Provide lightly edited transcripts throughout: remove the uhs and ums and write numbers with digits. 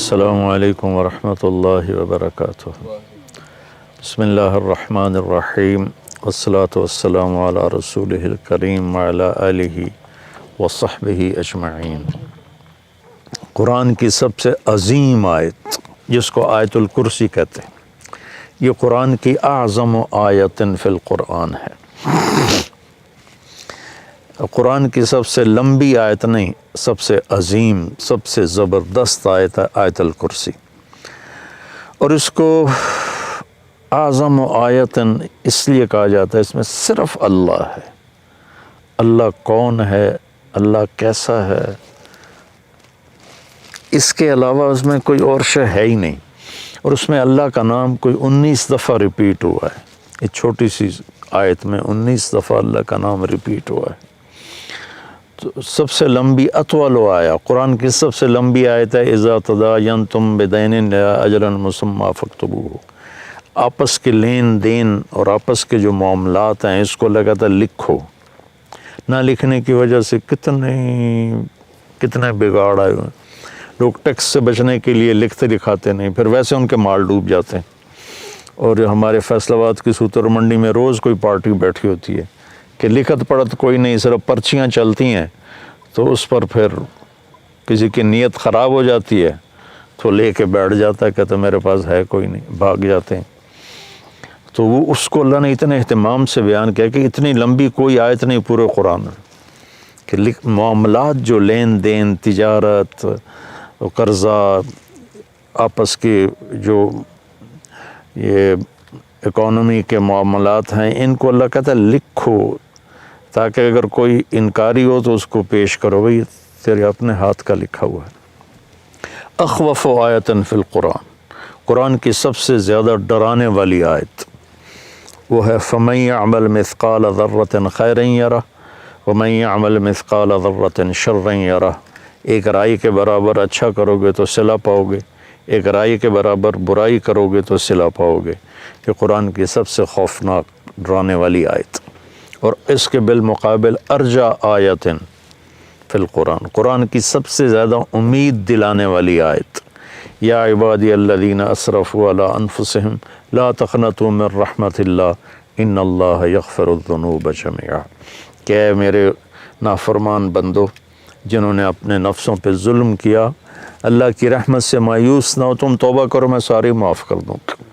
السلام علیکم ورحمۃ اللہ وبرکاتہ۔ بسم اللہ الرحمن الرحیم والصلاة والسلام علی رسولہ الکریم وعلی آلہ وصحبہ اجمعین۔ قرآن کی سب سے عظیم آیت جس کو آیت الکرسی کہتے ہیں، یہ قرآن کی اعظم آیت فی القرآن ہے۔ قرآن کی سب سے لمبی آیت نہیں، سب سے عظیم، سب سے زبردست آیت ہے آیت الکرسی، اور اس کو اعظم آیت اس لیے کہا جاتا ہے، اس میں صرف اللہ ہے۔ اللہ کون ہے، اللہ کیسا ہے، اس کے علاوہ اس میں کوئی اور شے ہے ہی نہیں، اور اس میں اللہ کا نام کوئی 19 دفعہ ریپیٹ ہوا ہے۔ ایک چھوٹی سی آیت میں 19 دفعہ اللہ کا نام ریپیٹ ہوا ہے۔ تو سب سے لمبی اطول آیا، قرآن کی سب سے لمبی آیت ہے اذا تداینتم بدین الی اجل مسمی فاکتبوہ۔ آپس کے لین دین اور آپس کے جو معاملات ہیں اس کو لگاتار لکھو۔ نہ لکھنے کی وجہ سے کتنے بگاڑ آئے ہوئے۔ لوگ ٹیکس سے بچنے کے لیے لکھتے دکھاتے نہیں، پھر ویسے ان کے مال ڈوب جاتے ہیں۔ اور ہمارے فیصل آباد کی سوتر منڈی میں روز کوئی پارٹی بیٹھی ہوتی ہے کہ لکھت پڑھت کوئی نہیں، صرف پرچیاں چلتی ہیں، تو اس پر پھر کسی کی نیت خراب ہو جاتی ہے تو لے کے بیٹھ جاتا ہے، کہتا میرے پاس ہے کوئی نہیں، بھاگ جاتے ہیں۔ تو وہ اس کو اللہ نے اتنے اہتمام سے بیان کیا کہ اتنی لمبی کوئی آیت نہیں پورے قرآن میں کہ معاملات جو لین دین، تجارت، قرضہ، آپس کے جو یہ اکانومی کے معاملات ہیں، ان کو اللہ کہتا ہے لکھو، تاکہ اگر کوئی انکاری ہو تو اس کو پیش کرو، بھئی تیرے اپنے ہاتھ کا لکھا ہوا ہے۔ اخوف آیت فی القرآن، قرآن کی سب سے زیادہ ڈرانے والی آیت وہ ہے فَمَن يَعْمَلْ مِثْقَالَ ذَرَّةٍ خَيْرًا يَرَهُ وَمَن يَعْمَلْ مِثْقَالَ ذَرَّةٍ شَرًّا يَرَهُ۔ ایک رائی کے برابر اچھا کرو گے تو صلہ پاؤ گے، ایک رائی کے برابر برائی کرو گے تو صلہ پاؤ گے۔ یہ قرآن کی سب سے خوفناک ڈرانے والی آیت، اور اس کے بالمقابل ارجا آیت فی القرآن، قرآن کی سب سے زیادہ امید دلانے والی آیت، یا عبادی الذین اسرفوا علی انفسہم لا تقنطوا من رحمت اللہ ان اللہ یغفر الذنوب جميعا۔ کہ اے میرے نافرمان بندو جنہوں نے اپنے نفسوں پہ ظلم کیا، اللہ کی رحمت سے مایوس نہ ہو، تم توبہ کرو میں ساری معاف کر دوں گا۔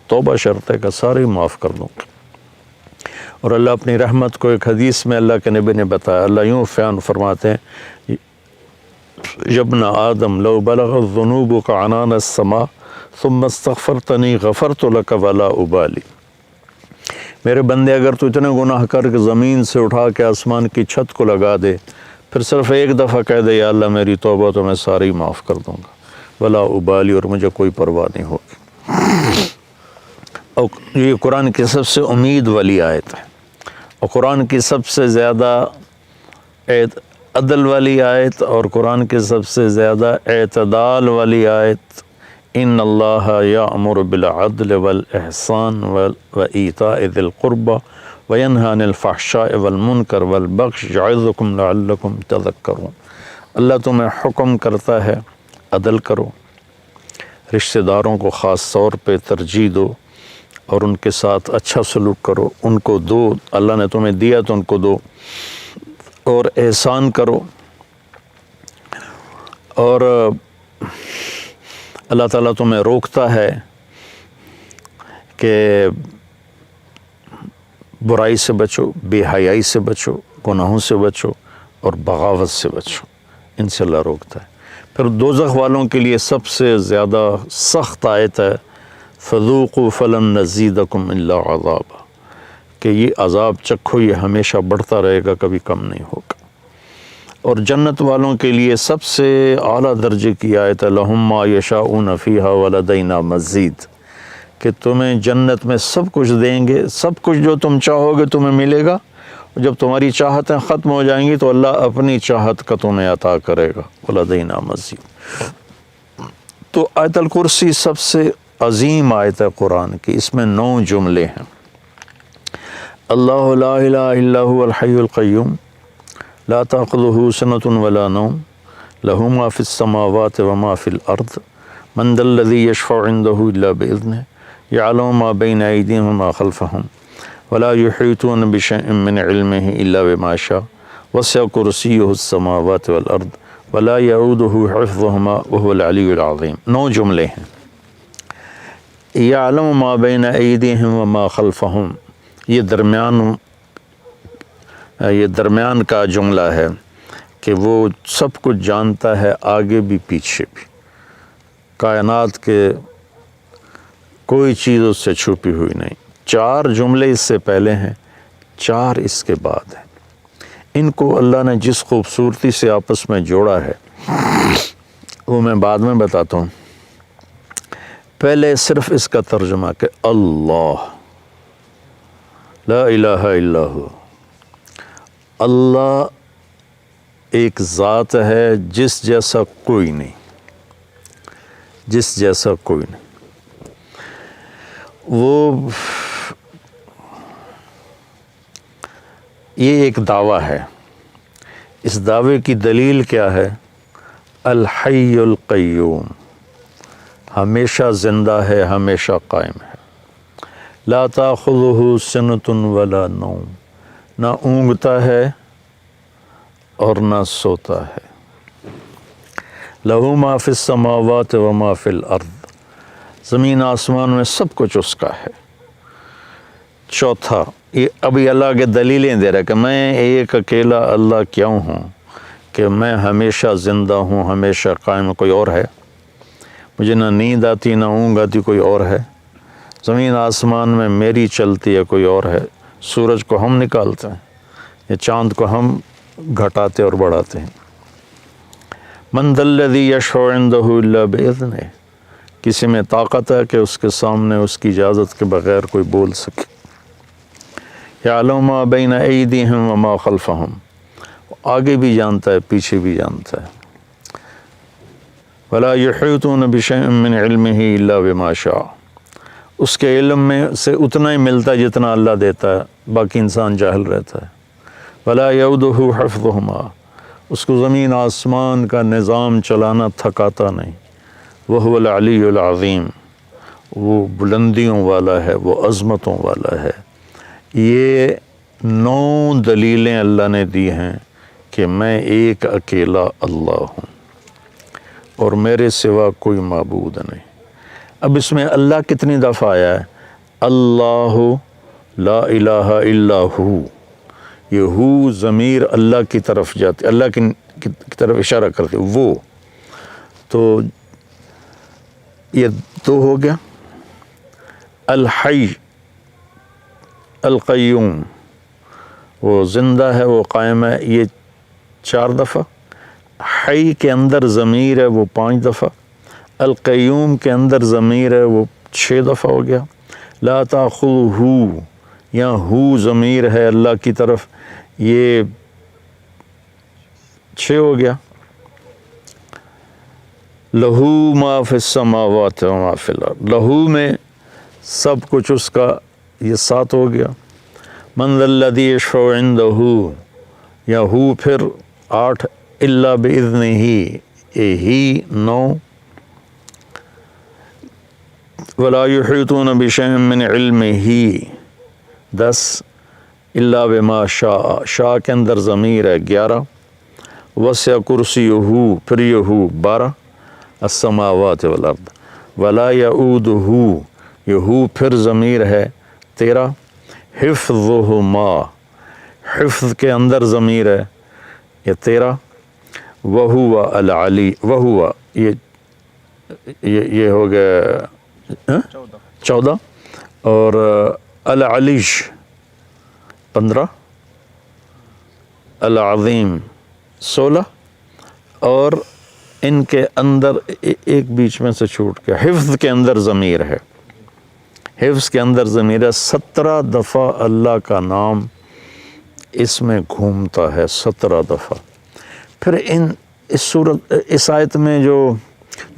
توبہ شرط ہے کہ ساری معاف کر دوں گا۔ اور اللہ اپنی رحمت کو ایک حدیث میں اللہ کے نبی نے بتایا، اللہ یوں بیان فرماتے ہیں یابن آدم لو بلغت ذنوبک عنان السماء ثم استغفرتنی غفرت لک ولا ابالی۔ میرے بندے اگر تو اتنے گناہ کر کے زمین سے اٹھا کے آسمان کی چھت کو لگا دے، پھر صرف ایک دفعہ کہہ دے یا اللہ میری توبہ، تو میں ساری معاف کر دوں گا، ولا ابالی، اور مجھے کوئی پرواہ نہیں ہوگی۔ اور یہ قرآن کی سب سے امید والی آیت ہے، اور قرآن کی سب سے زیادہ عدل والی آیت، اور قرآن کی سب سے زیادہ اعتدال والی آیت، ان اللہ یأمر بالعدل والاحسان وایتاء ذی القربى وینہی عن الفحشاء والمنکر والبغی یعظکم لعلکم تذکرون۔ اللہ تمہیں حکم کرتا ہے عدل کرو، رشتہ داروں کو خاص طور پہ ترجیح دو، اور ان کے ساتھ اچھا سلوک کرو، ان کو دو، اللہ نے تمہیں دیا تو ان کو دو، اور احسان کرو۔ اور اللہ تعالیٰ تمہیں روکتا ہے کہ برائی سے بچو، بے حیائی سے بچو، گناہوں سے بچو، اور بغاوت سے بچو، ان سے اللہ روکتا ہے۔ پھر دوزخ والوں کے لیے سب سے زیادہ سخت آیت ہے فذوقوا فلن نزیدکم الا عذابا، کہ یہ عذاب چکھو، یہ ہمیشہ بڑھتا رہے گا، کبھی کم نہیں ہوگا۔ اور جنت والوں کے لیے سب سے اعلیٰ درجے کی آیت ہے لہم ما یشاؤون فیہا ولدینا مزید، کہ تمہیں جنت میں سب کچھ دیں گے، سب کچھ جو تم چاہو گے تمہیں ملے گا، اور جب تمہاری چاہتیں ختم ہو جائیں گی تو اللہ اپنی چاہت کا تمہیں عطا کرے گا، ولدینا مزید۔ تو آیت الکرسی سب سے عظیم آیت ہے قرآن کی، اس میں 9 جملے ہیں۔ اللہ لا الہ الا هو الحی القیوم لا تأخذہ سنۃ ولا نوم لہ ما فی السماوات وما فی الارض من ذا الذی یشفع عنده الا بإذنہ یعلم ما بین ایدیہم وما خلفہم ولا یحیطون بشیء من علمہ الا بما شاء وسع کرسیہ السماوات والارض ولا یعودہ حفظہما وهو العلی العظیم. 9 جملے ہیں. یعلم ما بین ایدیہم وما خلفہم، یہ درمیان کا جملہ ہے کہ وہ سب کچھ جانتا ہے، آگے بھی پیچھے بھی. کائنات کے کوئی چیز اس سے چھپی ہوئی نہیں. 4 جملے اس سے پہلے ہیں، 4 اس کے بعد ہیں. ان کو اللہ نے جس خوبصورتی سے آپس میں جوڑا ہے وہ میں بعد میں بتاتا ہوں. پہلے صرف اس کا ترجمہ کہ اللہ لا الہ الا ہو، اللہ ایک ذات ہے جس جیسا کوئی نہیں، جس جیسا کوئی نہیں. وہ یہ ایک دعویٰ ہے. اس دعوے کی دلیل کیا ہے؟ الحی القیوم، ہمیشہ زندہ ہے، ہمیشہ قائم ہے. لا تاخذہ سنۃ ولا نوم، نہ اونگتا ہے اور نہ سوتا ہے. لہ ما فی السماوات و ما فی الارض، زمین آسمان میں سب کچھ اس کا ہے. چوتھا، یہ ابھی اللہ کے دلیلیں دے رہا ہے کہ میں ایک اکیلا اللہ کیوں ہوں، کہ میں ہمیشہ زندہ ہوں، ہمیشہ قائم. کوئی اور ہے؟ مجھے نہ نیند آتی نہ اونگ آتی، کوئی اور ہے؟ زمین آسمان میں میری چلتی ہے، کوئی اور ہے؟ سورج کو ہم نکالتے ہیں یا چاند کو ہم گھٹاتے اور بڑھاتے ہیں. من ذا الذی یشفع عندہ الا بإذنہ، کسی میں طاقت ہے کہ اس کے سامنے اس کی اجازت کے بغیر کوئی بول سکے. یعلم ما بین ایدیہم وما خلفہم، آگے بھی جانتا ہے، پیچھے بھی جانتا ہے. ولا یحیطون بشیء من علمہ الا بما شاء، اس کے علم میں سے اتنا ہی ملتا ہے جتنا اللہ دیتا ہے، باقی انسان جاہل رہتا ہے. ولا یعودہ حفظہما، اس کو زمین آسمان کا نظام چلانا تھکاتا نہیں. وہو العلی العظیم، وہ بلندیوں والا ہے، وہ عظمتوں والا ہے. یہ 9 دلیلیں اللہ نے دی ہیں کہ میں ایک اکیلا اللہ ہوں اور میرے سوا کوئی معبود نہیں. اب اس میں اللہ کتنی دفعہ آیا ہے؟ اللہ لا الہ الا ہو. یہ ہو ضمیر اللہ کی طرف جاتی، اللہ کی طرف اشارہ کرتے. وہ تو یہ 2 ہو گیا. الحی القیوم، وہ زندہ ہے، وہ قائم ہے، یہ 4 دفعہ. حی کے اندر ضمیر ہے، وہ 5 دفعہ. القیوم کے اندر ضمیر ہے، وہ 6 دفعہ ہو گیا. لا تاخذہ، یا ہو ضمیر ہے اللہ کی طرف، یہ 6 ہو گیا. لہو ما فی السماوات و ما فی الارض، لہو میں سب کچھ اس کا، یہ 7 ہو گیا. من ذا الذی یشفع عندہ، یا ہو پھر 8. الا باذنہ، یہ ہی 9. ولا یحیطون بشیء من علمہ 10. الا بما شاء، شاء کے اندر ضمیر ہے، 11. وسع کرسیہ، پھر یہ ہو 12. السماوات والارض ولا یعودہ، یہ ہو پھر ضمیر ہے، 13. حفظہما، حفظ کے اندر ضمیر ہے، یہ 13. وہو العلی، وہو یہ ہو گیا 14. اور العلیش 15. العظیم 16. اور ان کے اندر ایک بیچ میں سے چھوٹ گیا، حفظ کے اندر ضمیر ہے، حفظ کے اندر ضمیر ہے. 17 دفعہ اللہ کا نام اس میں گھومتا ہے، 17 دفعہ. پھر اس آیت میں جو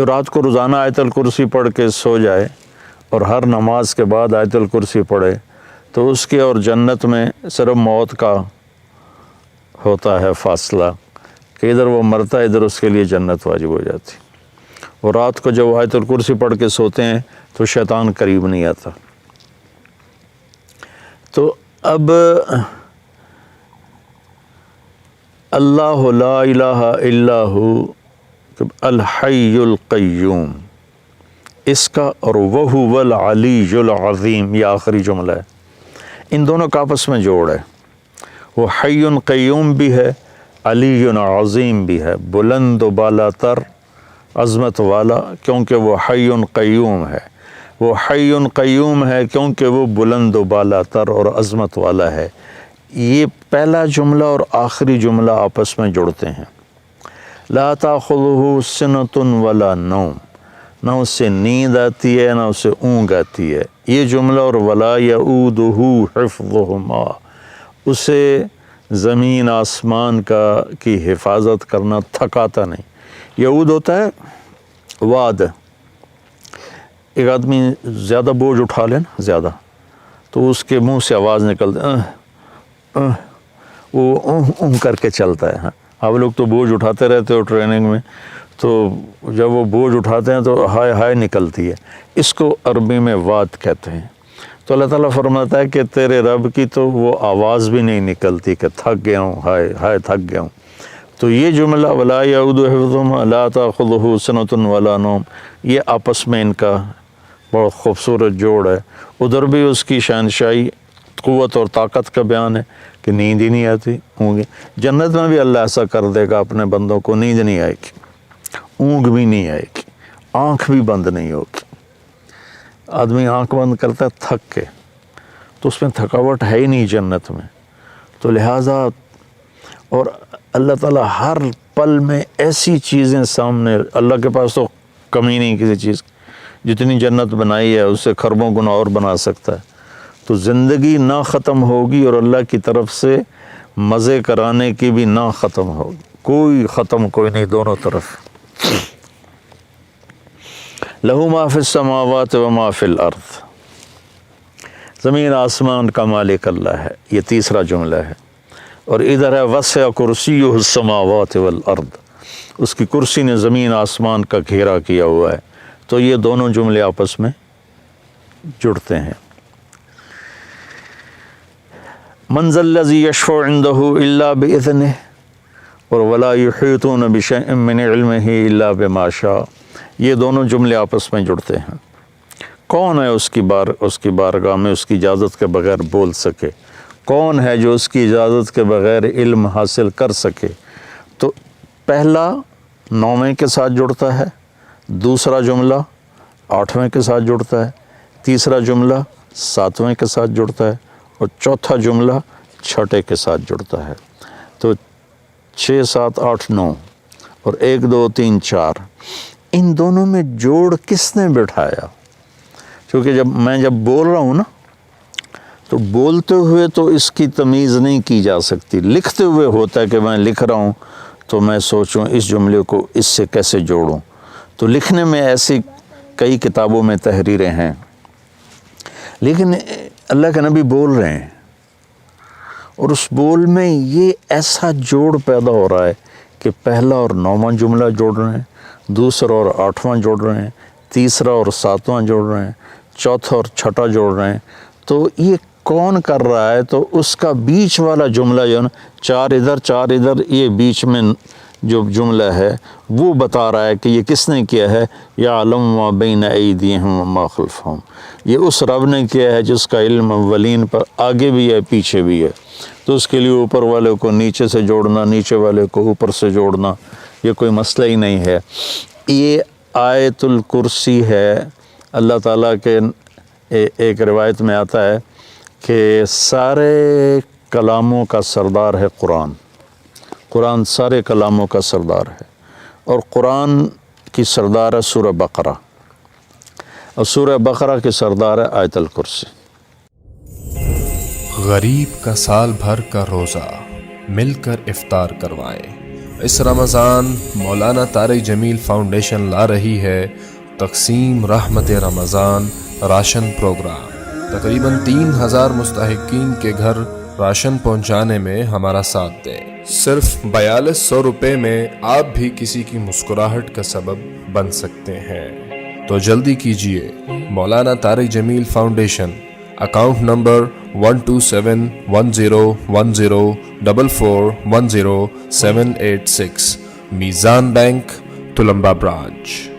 رات کو روزانہ آیت الکرسی پڑھ کے سو جائے اور ہر نماز کے بعد آیت الکرسی پڑھے، تو اس کے اور جنت میں صرف موت کا ہوتا ہے فاصلہ، کہ ادھر وہ مرتا ہے، ادھر اس کے لیے جنت واجب ہو جاتی. وہ رات کو جب آیت الکرسی پڑھ کے سوتے ہیں تو شیطان قریب نہیں آتا۔ تو اب اللہ لا الہ الا ہو الحی القیوم، اس کا اور وہو العلی العظیم، یہ آخری جملہ ہے، ان دونوں کا آپس میں جوڑ ہے۔ وہ حی قیوم بھی ہے، علی عظیم بھی ہے، بلند و بالا تر، عظمت والا، کیونکہ وہ حی قیوم ہے۔ وہ حی قیوم ہے کیونکہ وہ بلند و بالا تر اور عظمت والا ہے۔ یہ پہلا جملہ اور آخری جملہ آپس میں جڑتے ہیں۔ لا تاخذہ سنۃ ولا نوم، نہ اس سے نیند آتی ہے نہ اسے اونگ آتی ہے۔ یہ جملہ اور ولا یؤودہ حفظہما، اسے زمین آسمان کی حفاظت کرنا تھکاتا نہیں۔ یعود ہوتا ہے واد، ایک آدمی زیادہ بوجھ اٹھا لے نا زیادہ، تو اس کے منہ سے آواز نکلتی، وہ کر کے چلتا ہے۔ ہاں آپ لوگ تو بوجھ اٹھاتے رہتے ہو ٹریننگ میں، تو جب وہ بوجھ اٹھاتے ہیں تو ہائے ہائے نکلتی ہے، اس کو عربی میں واد کہتے ہیں۔ تو اللہ تعالیٰ فرماتا ہے کہ تیرے رب کی تو وہ آواز بھی نہیں نکلتی کہ تھک گیا ہوں، ہائے ہائے تھک گیا ہوں۔ تو یہ جملہ ولا یعود حفظہما لا تاخذہ سنۃ ولا نوم، یہ آپس میں ان کا بہت خوبصورت جوڑ ہے۔ ادھر بھی اس کی شہنشاہی، قوت اور طاقت کا بیان ہے کہ نیند ہی نہیں آتی ہوں گی۔ جنت میں بھی اللہ ایسا کر دے گا اپنے بندوں کو، نیند نہیں آئے گی، اونگ بھی نہیں آئے گی، آنکھ بھی بند نہیں ہوگی۔ آدمی آنکھ بند کرتا ہے تھک کے، تو اس میں تھکاوٹ ہے ہی نہیں جنت میں۔ تو لہٰذا اور اللہ تعالیٰ ہر پل میں ایسی چیزیں سامنے، اللہ کے پاس تو کمی نہیں کسی چیز کی، جتنی جنت بنائی ہے اس سے خربوں گنا اور بنا سکتا ہے۔ تو زندگی نہ ختم ہوگی اور اللہ کی طرف سے مزے کرانے کی بھی نہ ختم ہوگی، کوئی ختم کوئی نہیں، دونوں طرف۔ لہو ما فی السماوات و ما فی الارض، زمین آسمان کا مالک اللہ ہے، یہ تیسرا جملہ ہے۔ اور ادھر ہے وسع کرسیہ السماوات والارض، اس کی کرسی نے زمین آسمان کا گھیرا کیا ہوا ہے۔ تو یہ دونوں جملے آپس میں جڑتے ہیں۔ من ذا الذی یشفع عندہ الا باذنہ اور ولا یحیطون بشیء من علمہ الا بما شاء، یہ دونوں جملے آپس میں جڑتے ہیں۔ کون ہے اس کی بارگاہ میں اس کی اجازت کے بغیر بول سکے؟ کون ہے جو اس کی اجازت کے بغیر علم حاصل کر سکے؟ تو پہلا 9ویں کے ساتھ جڑتا ہے، دوسرا جملہ 8ویں کے ساتھ جڑتا ہے، تیسرا جملہ 7ویں کے ساتھ جڑتا ہے، اور چوتھا جملہ 6 کے ساتھ جڑتا ہے۔ تو 6 7 8 9 اور 1 2 3 4، ان دونوں میں جوڑ کس نے بٹھایا؟ کیونکہ میں جب بول رہا ہوں نا، تو بولتے ہوئے تو اس کی تمیز نہیں کی جا سکتی، لکھتے ہوئے ہوتا ہے کہ میں لکھ رہا ہوں تو میں سوچوں اس جملے کو اس سے کیسے جوڑوں۔ تو لکھنے میں ایسی کئی کتابوں میں تحریریں ہیں، لیکن اللہ کے نبی بول رہے ہیں، اور اس بول میں یہ ایسا جوڑ پیدا ہو رہا ہے کہ پہلا اور 9واں جملہ جوڑ رہے ہیں، دوسرا اور 8واں جوڑ رہے ہیں، تیسرا اور 7واں جوڑ رہے ہیں، چوتھا اور 6واں جوڑ رہے ہیں۔ تو یہ کون کر رہا ہے؟ تو اس کا بیچ والا جملہ جو ہے نا، 4 ادھر 4 ادھر، یہ بیچ میں جو جملہ ہے وہ بتا رہا ہے کہ یہ کس نے کیا ہے۔ یعلم ما بین ایدیہم وما خلفہم، یہ اس رب نے کیا ہے جس کا علم اولین پر آگے بھی ہے پیچھے بھی ہے۔ تو اس کے لیے اوپر والے کو نیچے سے جوڑنا، نیچے والے کو اوپر سے جوڑنا، یہ کوئی مسئلہ ہی نہیں ہے۔ یہ آیت الکرسی ہے، اللہ تعالیٰ کے ایک روایت میں آتا ہے کہ سارے کلاموں کا سردار ہے قرآن، قرآن سارے کلاموں کا سردار ہے، اور قرآن کی سردار ہے سورہ بقرہ، اور سورہ بقرہ کی سردار ہے آیت الکرسی۔ غریب کا سال بھر کا روزہ مل کر افطار کروائیں۔ اس رمضان مولانا طارق جمیل فاؤنڈیشن لا رہی ہے تقسیم رحمت رمضان راشن پروگرام۔ تقریباً 3000 مستحقین کے گھر راشن پہنچانے میں ہمارا ساتھ دیں۔ صرف 4200 روپے میں آپ بھی کسی کی مسکراہٹ کا سبب بن سکتے ہیں۔ تو جلدی کیجئے، مولانا طارق جمیل فاؤنڈیشن، اکاؤنٹ نمبر 127101044100786، میزان بینک، تلمبا برانچ۔